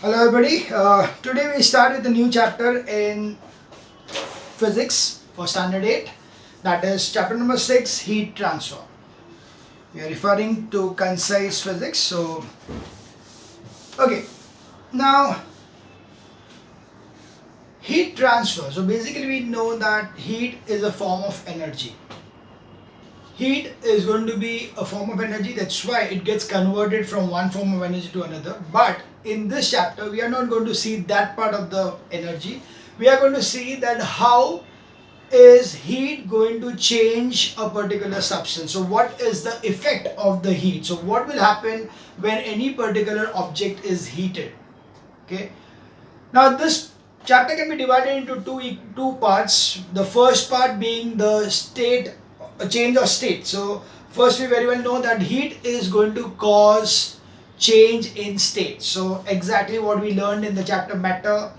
Hello everybody. Today we start with a new chapter in physics for standard 8, that is chapter number 6, heat transfer. We are referring to concise physics. So okay, now heat transfer. So basically we know that heat is a form of energy. Heat is going to be a form of energy, that's why it gets converted from one form of energy to another. But in this chapter we are not going to see that part of the energy. We are going to see that how is heat going to change a particular substance. So what is the effect of the heat? So what will happen when any particular object is heated? Okay, now this chapter can be divided into two parts. The first part being the state, a change of state. So first we very well know that heat is going to cause change in state. So exactly what we learned in the chapter matter,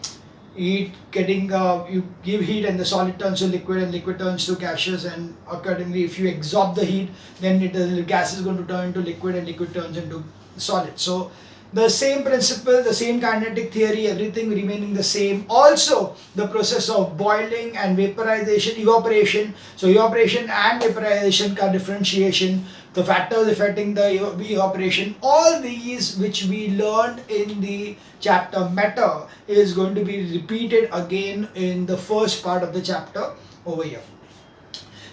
heat getting you give heat and the solid turns to liquid and liquid turns to gaseous, and accordingly if you absorb the heat then the gas is going to turn into liquid and liquid turns into solid. So the same principle, the same kinetic theory, everything remaining the same. Also the process of boiling and vaporization, evaporation. So evaporation and vaporization ka differentiation, the factors affecting the evaporation, all these which we learned in the chapter matter is going to be repeated again in the first part of the chapter over here.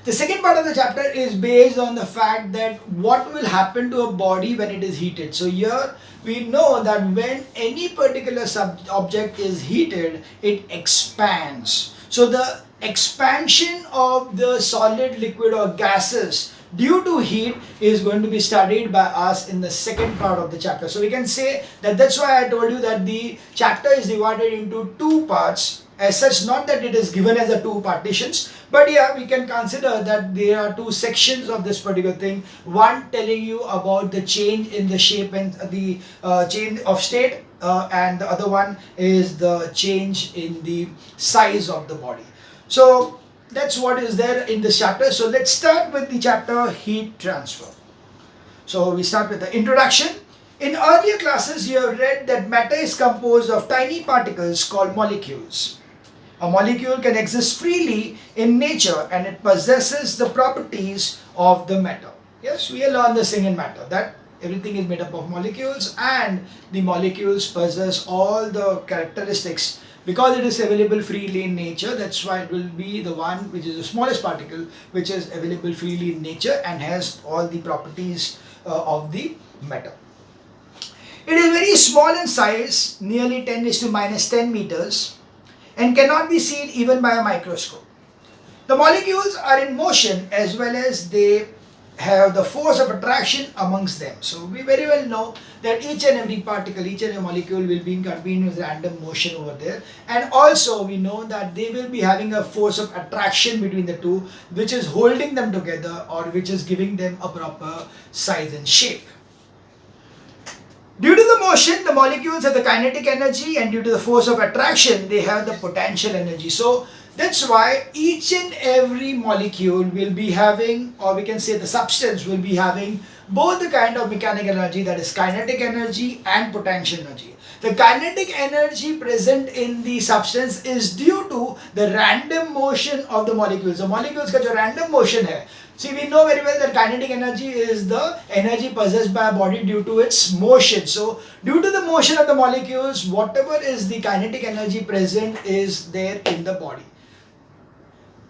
The second part of the chapter is based on the fact that what will happen to a body when it is heated. So here we know that when any particular object is heated, it expands. So the expansion of the solid, liquid or gases due to heat is going to be studied by us in the second part of the chapter. So we can say that that's why I told you that the chapter is divided into two parts. As such, not that it is given as a two partitions, but yeah, we can consider that there are two sections of this particular thing. One telling you about the change in the shape and the change of state, and the other one is the change in the size of the body. So that's what is there in this chapter. So let's start with the chapter heat transfer. So we start with the introduction. In earlier classes, you have read that matter is composed of tiny particles called molecules. A molecule can exist freely in nature and it possesses the properties of the matter. Yes, we learn this thing in matter, that everything is made up of molecules and the molecules possess all the characteristics. Because it is available freely in nature, that's why it will be the one which is the smallest particle which is available freely in nature and has all the properties of the matter. It is very small in size, nearly 10 is to minus 10 meters, and cannot be seen even by a microscope. The molecules are in motion as well as they have the force of attraction amongst them. So we very well know that each and every particle, each and every molecule will be in continuous random motion over there, and also we know that they will be having a force of attraction between the two which is holding them together or which is giving them a proper size and shape. Due to the motion, the molecules have the kinetic energy, and due to the force of attraction, they have the potential energy. So that's why each and every molecule will be having, or we can say the substance will be having both the kind of mechanical energy, that is kinetic energy and potential energy. The kinetic energy present in the substance is due to the random motion of the molecules. The molecules का जो random motion है, see, we know very well that kinetic energy is the energy possessed by a body due to its motion. So due to the motion of the molecules, whatever is the kinetic energy present is there in the body.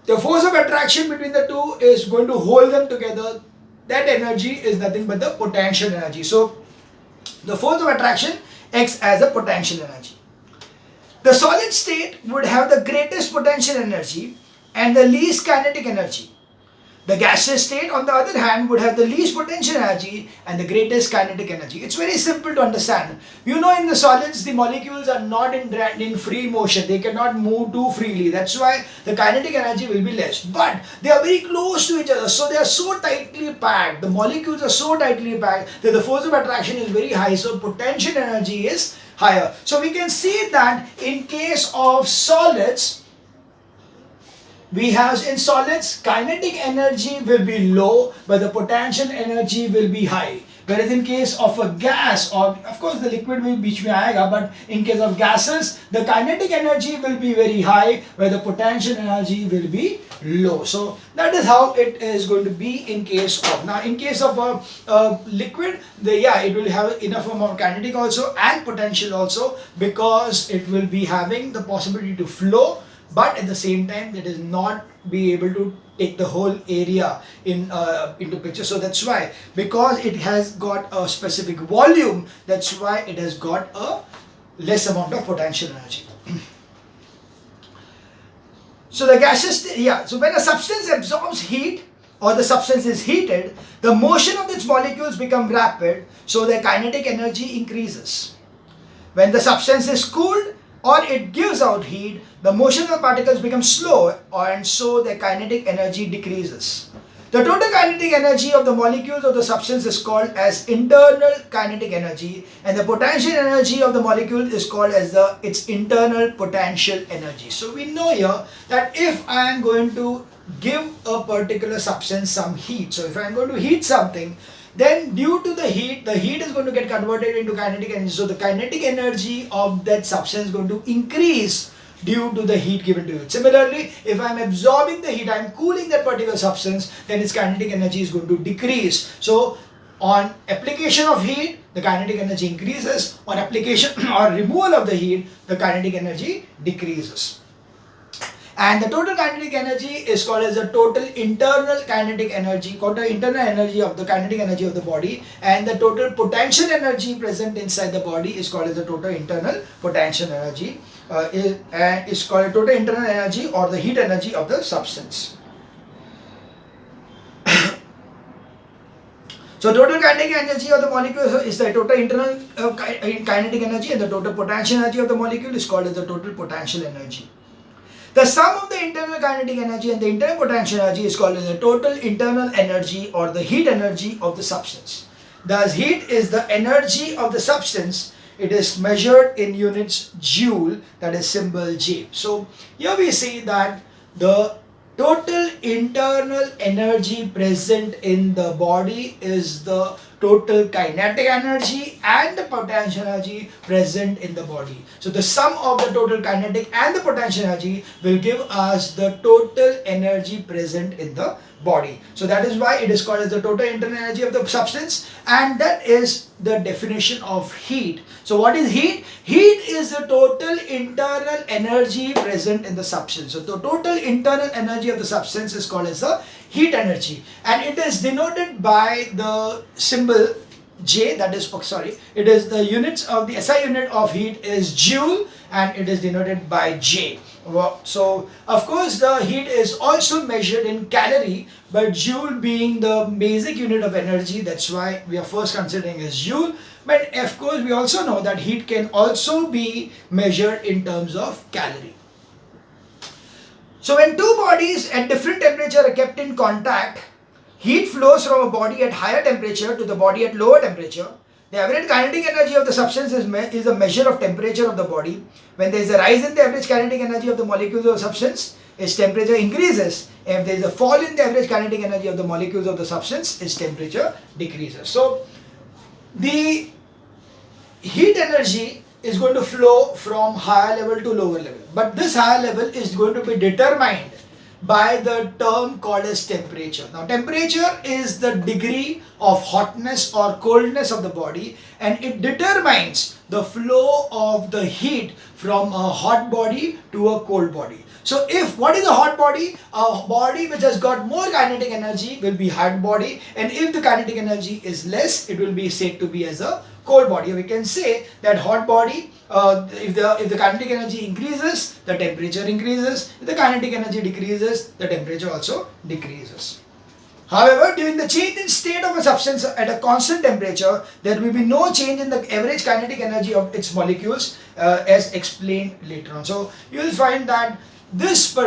The force of attraction between the two is going to hold them together. That energy is nothing but the potential energy. So the force of attraction acts as a potential energy. The solid state would have the greatest potential energy and the least kinetic energy. The gaseous state, on the other hand, would have the least potential energy and the greatest kinetic energy. It's very simple to understand. You know, in the solids, the molecules are not in free motion. They cannot move too freely. That's why the kinetic energy will be less. But they are very close to each other. So they are so tightly packed. The molecules are so tightly packed that the force of attraction is very high. So potential energy is higher. So we can see that in case of solids, we have in solids kinetic energy will be low but the potential energy will be high. Whereas in case of a gas, or of course the liquid में बीच में आएगा, but in case of gases, the kinetic energy will be very high, where the potential energy will be low. So that is how it is going to be in case of. Now in case of a liquid, it will have enough amount of kinetic also and potential also, because it will be having the possibility to flow, but at the same time it is not be able to take the whole area into picture. So that's why, because it has got a specific volume, that's why it has got a less amount of potential energy. So the gaseous, so when a substance absorbs heat, or the substance is heated, the motion of its molecules become rapid, so the kinetic energy increases. When the substance is cooled, or it gives out heat, the motion of the particles becomes slow, and so the kinetic energy decreases. The total kinetic energy of the molecules of the substance is called as internal kinetic energy, and the potential energy of the molecule is called as its internal potential energy. So we know here that if I am going to give a particular substance some heat, so if I am going to heat something, then due to the heat is going to get converted into kinetic energy. So the kinetic energy of that substance is going to increase due to the heat given to it. Similarly, if I am absorbing the heat, I am cooling that particular substance, then its kinetic energy is going to decrease. So on application of heat, the kinetic energy increases. On application or removal of the heat, the kinetic energy decreases. And the total kinetic energy is called as the total internal kinetic energy, total internal energy of the kinetic energy of the body, and the total potential energy present inside the body is called as the total internal potential energy, is called a total internal energy or the heat energy of the substance. So total kinetic energy of the molecule is the total internal kinetic energy, and the total potential energy of the molecule is called as the total potential energy. The sum of the internal kinetic energy and the internal potential energy is called as the total internal energy or the heat energy of the substance. Thus, heat is the energy of the substance. It is measured in units joule, that is symbol J. So here we see that the total internal energy present in the body is the total kinetic energy and the potential energy present in the body. So the sum of the total kinetic and the potential energy will give us the total energy present in the body. So that is why it is called as the total internal energy of the substance, and that is the definition of heat. So what is heat? Heat is the total internal energy present in the substance. So the total internal energy of the substance is called as the heat energy, and it is denoted by the symbol J, that is, it is the units of the SI unit of heat is joule, and it is denoted by J. So of course the heat is also measured in calorie, but joule being the basic unit of energy, that's why we are first considering as joule. But of course we also know that heat can also be measured in terms of calorie. So when two bodies at different temperature are kept in contact, heat flows from a body at higher temperature to the body at lower temperature. The average kinetic energy of the substance is a measure of temperature of the body. When there is a rise in the average kinetic energy of the molecules of the substance, its temperature increases. If there is a fall in the average kinetic energy of the molecules of the substance, its temperature decreases. So the heat energy is going to flow from higher level to lower level, but this higher level is going to be determined by the term called as temperature. Now temperature is the degree of hotness or coldness of the body, and it determines the flow of the heat from a hot body to a cold body. So what is a hot body? A body which has got more kinetic energy will be hot body, and if the kinetic energy is less, it will be said to be as a cold body. We can say that hot body, if the kinetic energy increases, the temperature increases. If the kinetic energy decreases, the temperature also decreases. However, during the change in state of a substance at a constant temperature, there will be no change in the average kinetic energy of its molecules, as explained later on. So you will find that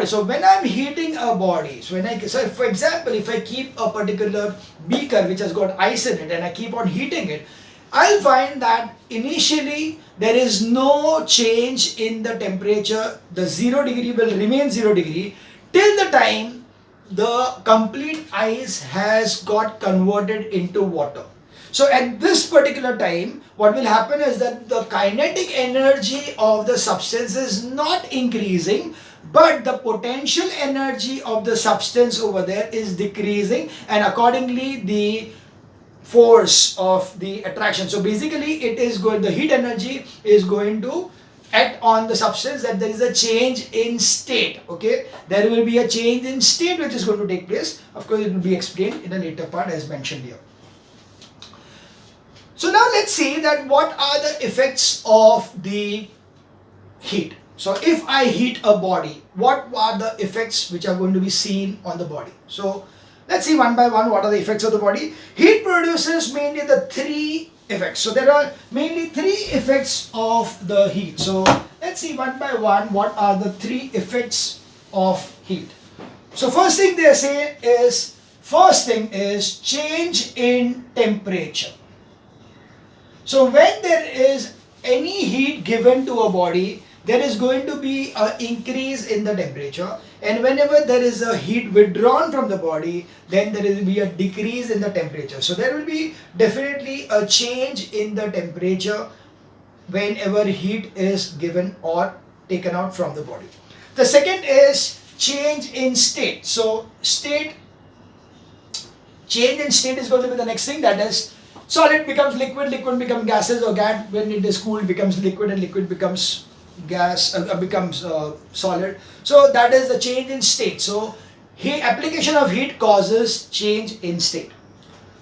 so when I am heating a body, so for example, if I keep a particular beaker which has got ice in it and I keep on heating it, I'll find that initially there is no change in the temperature. The 0 degree will remain 0 degree till the time the complete ice has got converted into water. So at this particular time, what will happen is that the kinetic energy of the substance is not increasing, but the potential energy of the substance over there is decreasing, and accordingly the force of the attraction. So basically the heat energy is going to act on the substance, that there is a change in state. Okay, there will be a change in state which is going to take place. Of course, it will be explained in a later part as mentioned here. So now let's see that what are the effects of the heat. So if I heat a body, what are the effects which are going to be seen on the body? So let's see one by one what are the effects of the body. Heat produces mainly the three effects. So there are mainly three effects of the heat. So let's see one by one what are the three effects of heat. So first thing is change in temperature. So when there is any heat given to a body, there is going to be an increase in the temperature, and whenever there is a heat withdrawn from the body, then there will be a decrease in the temperature. So there will be definitely a change in the temperature whenever heat is given or taken out from the body. The second is change in state. So change in state is going to be the next thing, that is solid becomes liquid, liquid becomes gases, or gas when it is cooled becomes liquid, and liquid becomes solid. So that is the change in state. So application of heat causes change in state.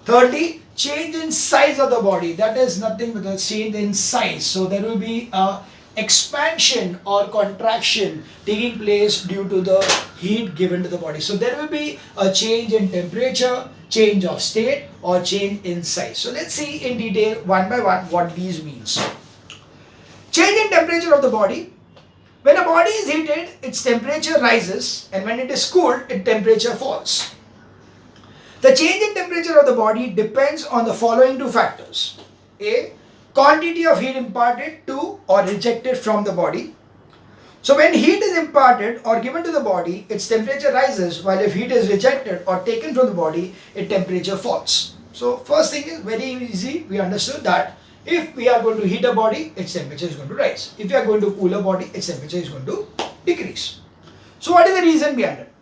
Thirdly, change in size of the body. That is nothing but a change in size. So there will be a expansion or contraction taking place due to the heat given to the body. So there will be a change in temperature, change of state, or change in size. So let's see in detail one by one what these means. Change in temperature of the body. When a body is heated, its temperature rises, and when it is cooled, its temperature falls. The change in temperature of the body depends on the following two factors. A. Quantity of heat imparted to or rejected from the body. So when heat is imparted or given to the body, its temperature rises, while if heat is rejected or taken from the body, its temperature falls. So first thing is very easy. We understood that if we are going to heat a body, its temperature is going to rise. If we are going to cool a body, its temperature is going to decrease. So what is the reason behind it?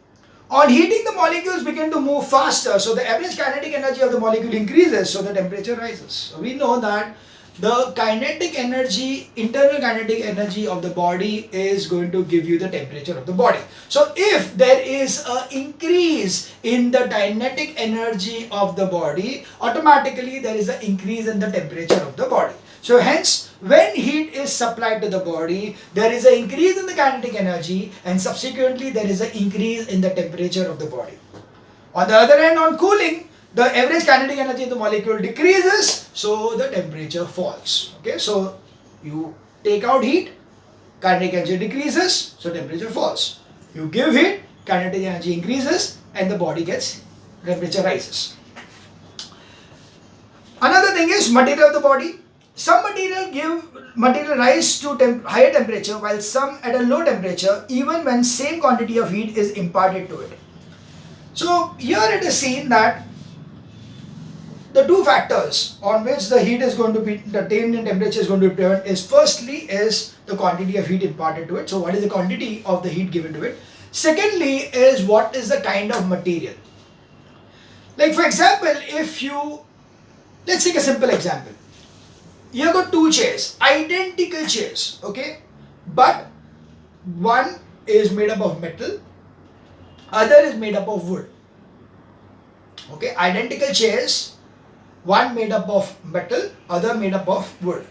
On heating, the molecules begin to move faster, so the average kinetic energy of the molecule increases, so the temperature rises. So we know that the kinetic energy, internal kinetic energy of the body is going to give you the temperature of the body. So if there is an increase in the kinetic energy of the body, automatically there is an increase in the temperature of the body. So hence, when heat is supplied to the body, there is an increase in the kinetic energy, and subsequently there is an increase in the temperature of the body. On the other hand, on cooling, the average kinetic energy of the molecule decreases, so the temperature falls. Okay, so you take out heat, kinetic energy decreases, so temperature falls. You give heat, kinetic energy increases, and the body gets temperature rises. Another thing is material of the body. Some material rise to higher temperature, while some at a low temperature, even when same quantity of heat is imparted to it. So here it is seen that the two factors on which the heat is going to be, the change in temperature is going to be determined is, firstly is the quantity of heat imparted to it. So what is the quantity of the heat given to it? Secondly is what is the kind of material. Like for example, let's take a simple example. You have got two chairs, identical chairs, okay? But one is made up of metal, other is made up of wood. Okay, identical chairs, one made up of metal, other made up of wood.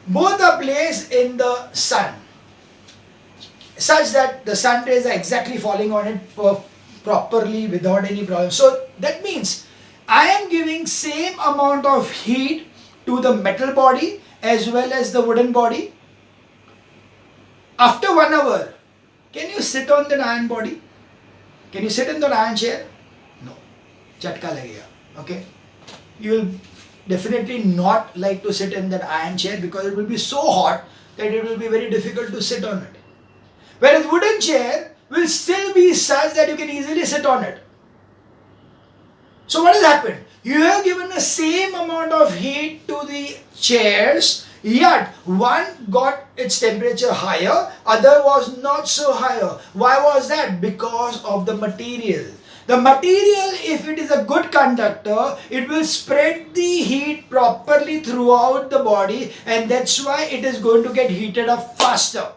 Both are placed in the sun, such that the sun rays are exactly falling on it properly without any problem. So that means I am giving same amount of heat to the metal body as well as the wooden body. After 1 hour, can you sit on that iron body? Can you sit in that iron chair? No. Chatka lagega. Okay? You will definitely not like to sit in that iron chair because it will be so hot that it will be very difficult to sit on it. Whereas wooden chair will still be such that you can easily sit on it. So what has happened? You have given the same amount of heat to the chairs, yet one got its temperature higher, other was not so higher. Why was that? Because of the material. The material, if it is a good conductor, it will spread the heat properly throughout the body, and that's why it is going to get heated up faster.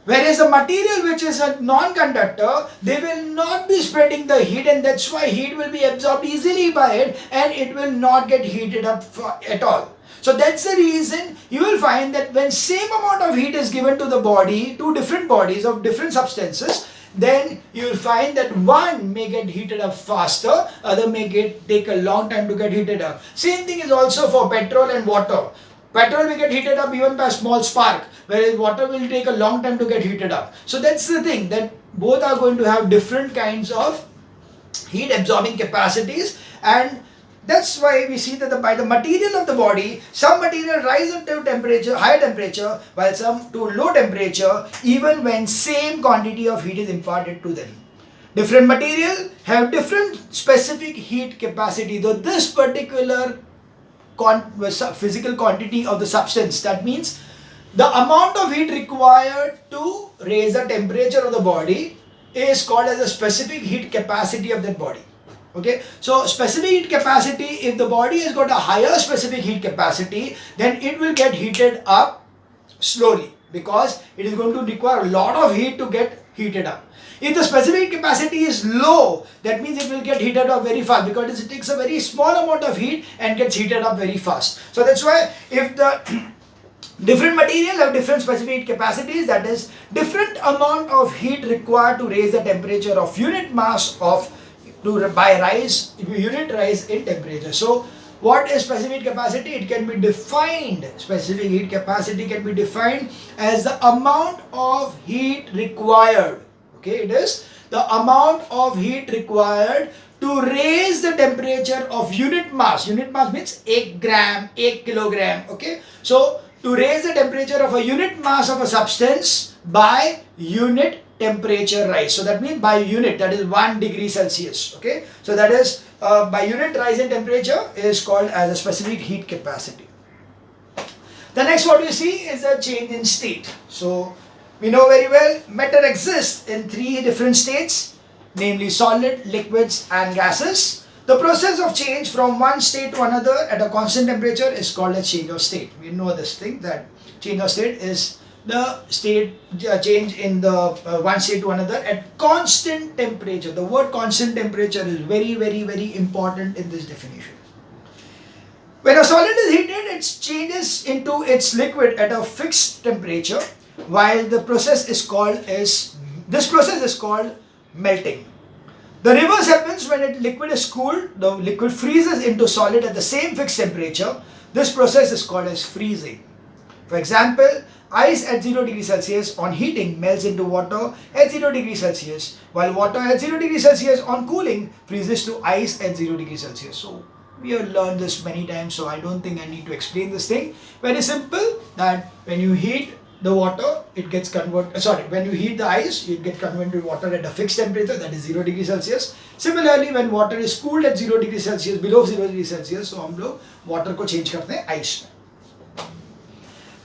Whereas the material which is a non-conductor, they will not be spreading the heat, and that's why heat will be absorbed easily by it and it will not get heated up at all. So that's the reason you will find that when same amount of heat is given to the body, two different bodies of different substances, then you will find that one may get heated up faster, other may take a long time to get heated up. Same thing is also for petrol and water. Petrol will get heated up even by a small spark, whereas water will take a long time to get heated up. So that's the thing, that both are going to have different kinds of heat absorbing capacities, and that's why we see that by the material of the body, some material rise up to temperature, higher temperature, while some to low temperature, even when same quantity of heat is imparted to them. Different material have different specific heat capacity, though this particular physical quantity of the substance, that means the amount of heat required to raise the temperature of the body, is called as a specific heat capacity of that body. Okay, so specific heat capacity, if the body has got a higher specific heat capacity, then it will get heated up slowly, because it is going to require a lot of heat to get heated up. If the specific capacity is low, that means it will get heated up very fast, because it takes a very small amount of heat and gets heated up very fast. So that's why if the different material have different specific heat capacities, that is different amount of heat required to raise the temperature of unit mass of unit rise in temperature. So what is specific heat capacity? It can be defined, specific heat capacity can be defined as the amount of heat required. Okay, it is the amount of heat required to raise the temperature of unit mass. Unit mass means 1 gram, 1 kilogram. Okay, so to raise the temperature of a unit mass of a substance by unit temperature rise. So that means by unit, that is 1 degree Celsius. Okay, so that is by unit rise in temperature is called as a specific heat capacity. The next what we see is a change in state. So we know very well matter exists in 3 different states, namely solid, liquids and gases. The process of change from one state to another at a constant temperature is called a change of state. We know this thing, that change of state is the state change in the one state to another at constant temperature. The word constant temperature is very, very, very important in this definition. When a solid is heated, it changes into its liquid at a fixed temperature, while the process is called melting. The reverse happens when a liquid is cooled. The liquid freezes into solid at the same fixed temperature. This process is called as freezing. For example, ice at 0 degrees Celsius on heating melts into water at 0 degrees Celsius, while water at 0 degrees Celsius on cooling freezes to ice at 0 degrees Celsius. So we have learned this many times, so I don't think I need to explain this thing. Very simple, that when you heat the water, it gets converted, when you heat the ice, it gets converted to water at a fixed temperature, that is 0 degrees Celsius. Similarly, when water is cooled at 0 degrees Celsius, below 0 degrees Celsius, so हम लोग water को change करते हैं ice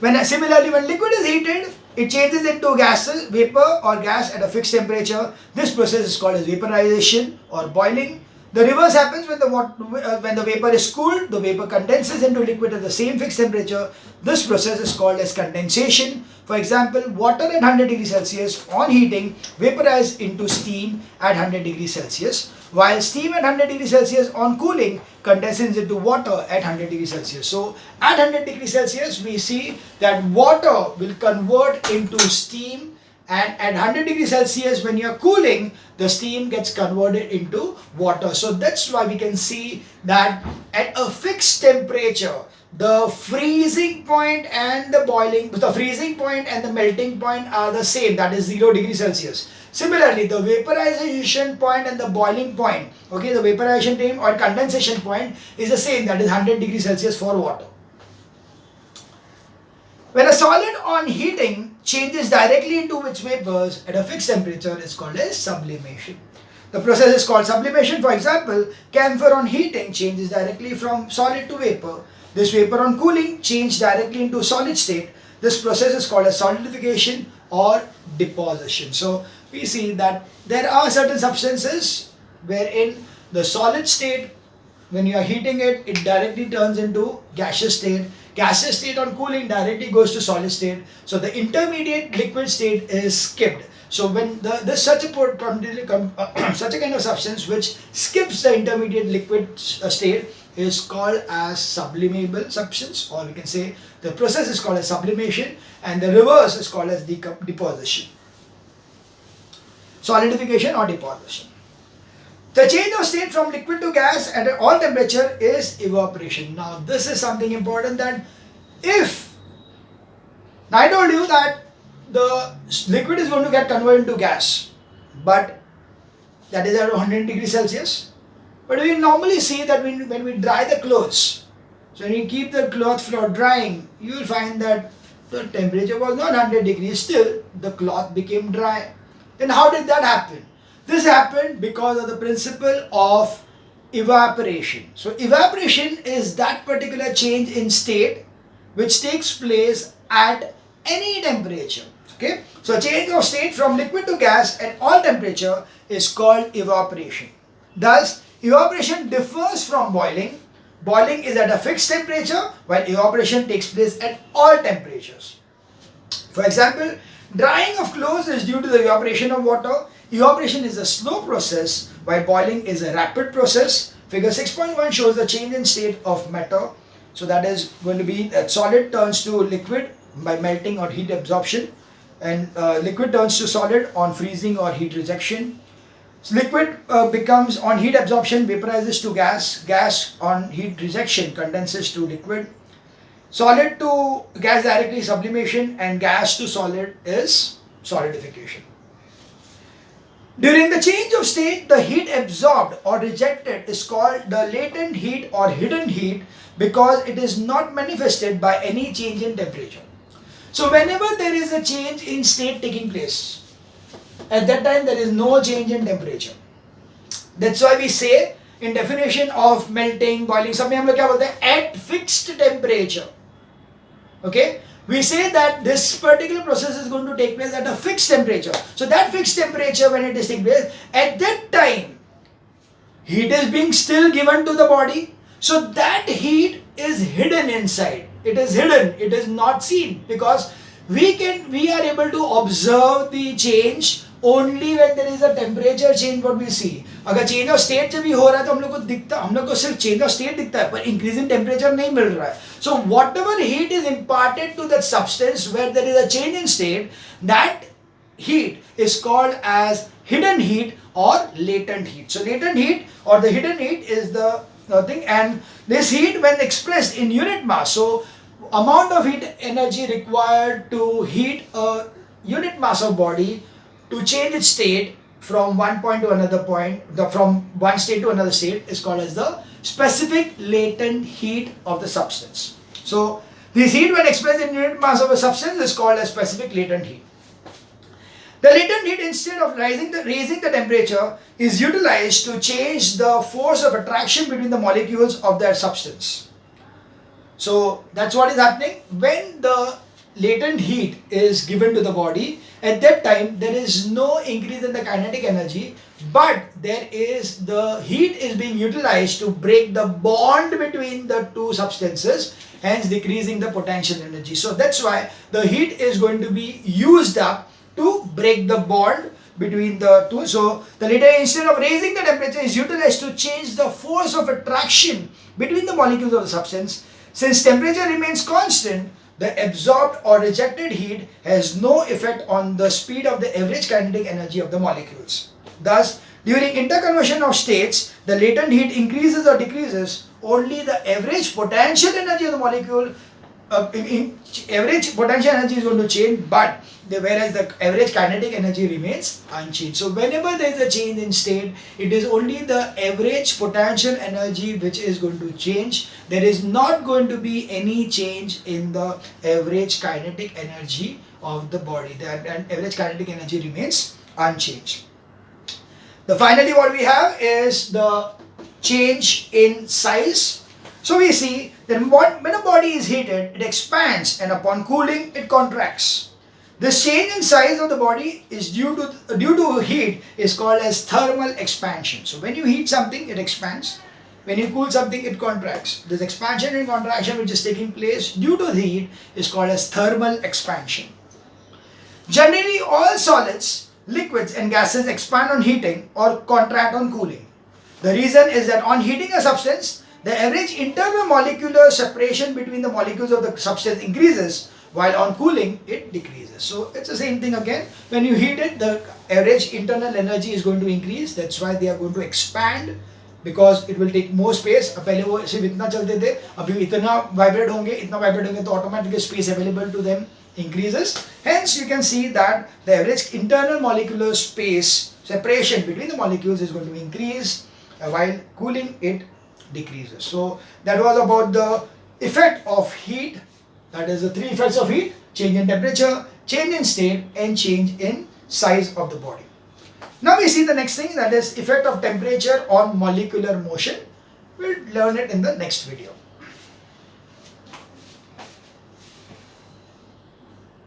में. Similarly, when liquid is heated, it changes into gases, vapor or gas at a fixed temperature. This process is called as vaporization or boiling. The reverse happens when the vapor is cooled. The vapor condenses into liquid at the same fixed temperature. This process is called as condensation. For example, water at 100 degrees Celsius on heating vaporizes into steam at 100 degrees Celsius, while steam at 100 degrees Celsius on cooling condenses into water at 100 degrees Celsius. So at 100 degrees Celsius, we see that water will convert into steam, and at 100 degrees Celsius, when you are cooling, the steam gets converted into water. So that's why we can see that at a fixed temperature, the freezing point and the melting point are the same, that is 0 degrees Celsius. Similarly, the vaporization point and the boiling point, okay, the vaporization time or condensation point is the same, that is 100 degrees Celsius for water. When a solid on heating changes directly into its vapors at a fixed temperature is called as sublimation. The process is called sublimation. For example, camphor on heating changes directly from solid to vapor. This vapor on cooling changes directly into solid state. This process is called as solidification or deposition. So we see that there are certain substances wherein the solid state, when you are heating it, it directly turns into gaseous state. Gaseous state on cooling directly goes to solid state. So the intermediate liquid state is skipped. So when there's such a such a kind of substance which skips the intermediate liquid state is called as sublimable substance, or we can say the process is called as sublimation, and the reverse is called as deposition, solidification or deposition. The change of state from liquid to gas at all temperature is evaporation. Now this is something important, that if I told you that the liquid is going to get converted into gas, but that is at 100 degrees Celsius. But we normally see that when we dry the clothes, so when you keep the cloth for drying, you will find that the temperature was not 100 degrees, still the cloth became dry. Then how did that happen? This happened because of the principle of evaporation. So evaporation is that particular change in state which takes place at any temperature. Okay, so change of state from liquid to gas at all temperature is called evaporation. Thus, evaporation differs from boiling. Boiling is at a fixed temperature, while evaporation takes place at all temperatures. For example, drying of clothes is due to the evaporation of water. Evaporation is a slow process, while boiling is a rapid process. Figure 6.1 shows the change in state of matter. So that is going to be that solid turns to liquid by melting or heat absorption, and liquid turns to solid on freezing or heat rejection. So liquid becomes on heat absorption, vaporizes to gas. Gas on heat rejection condenses to liquid. Solid to gas directly sublimation, and gas to solid is solidification. During the change of state, the heat absorbed or rejected is called the latent heat or hidden heat because it is not manifested by any change in temperature. So whenever there is a change in state taking place, at that time there is no change in temperature. That's why we say in definition of melting, boiling, सब में हम लोग क्या बोलते हैं? At fixed temperature. Okay? We say that this particular process is going to take place at a fixed temperature. So that fixed temperature, when it is taking place, at that time, heat is being still given to the body. So that heat is hidden inside. It is hidden. It is not seen because we are able to observe the change only when there is a temperature change. What we see, अगर change of state जब भी हो रहा है तो हम लोग को सिर्फ change of state दिखता है, पर increase in temperature नहीं मिल रहा है. So whatever heat is imparted to that substance where there is a change in state, that heat is called as hidden heat or latent heat. So latent heat or the hidden heat is the thing, and this heat when expressed in unit mass, so amount of heat energy required to heat a unit mass of body to change its state from one point to another point, from one state to another state is called as the specific latent heat of the substance. So this heat when expressed in unit mass of a substance is called as specific latent heat. The latent heat, instead of raising the temperature, is utilized to change the force of attraction between the molecules of that substance. So that's what is happening when the latent heat is given to the body. At that time there is no increase in the kinetic energy, but there is the heat is being utilized to break the bond between the two substances, hence decreasing the potential energy. So that's why the heat is going to be used up to break the bond between the two. So the latent, instead of raising the temperature, is utilized to change the force of attraction between the molecules of the substance. Since temperature remains constant, the absorbed or rejected heat has no effect on the speed of the average kinetic energy of the molecules. Thus, during interconversion of states, the latent heat increases or decreases. Only the average potential energy of the molecule, average potential energy is going to change, but whereas the average kinetic energy remains unchanged. So whenever there is a change in state, it is only the average potential energy which is going to change. There is not going to be any change in the average kinetic energy of the body. The average kinetic energy remains unchanged. The finally what we have is the change in size. So we see that when a body is heated, it expands, and upon cooling, it contracts. This change in size of the body is due to heat is called as thermal expansion. So when you heat something, it expands. When you cool something, it contracts. This expansion and contraction which is taking place due to the heat is called as thermal expansion. Generally, all solids, liquids and gases expand on heating or contract on cooling. The reason is that on heating a substance, the average internal molecular separation between the molecules of the substance increases, while on cooling, it decreases. So it's the same thing again. When you heat it, the average internal energy is going to increase. That's why they are going to expand, because it will take more space. पहले वो सिर्फ इतना चलते थे, अभी इतना vibrate होंगे, तो automatically space available to them increases. Hence, you can see that the average internal molecular space separation between the molecules is going to increase, while cooling it decreases. So that was about the effect of heat. That is the three effects of heat: change in temperature, change in state, and change in size of the body. Now we see the next thing, that is effect of temperature on molecular motion. We'll learn it in the next video.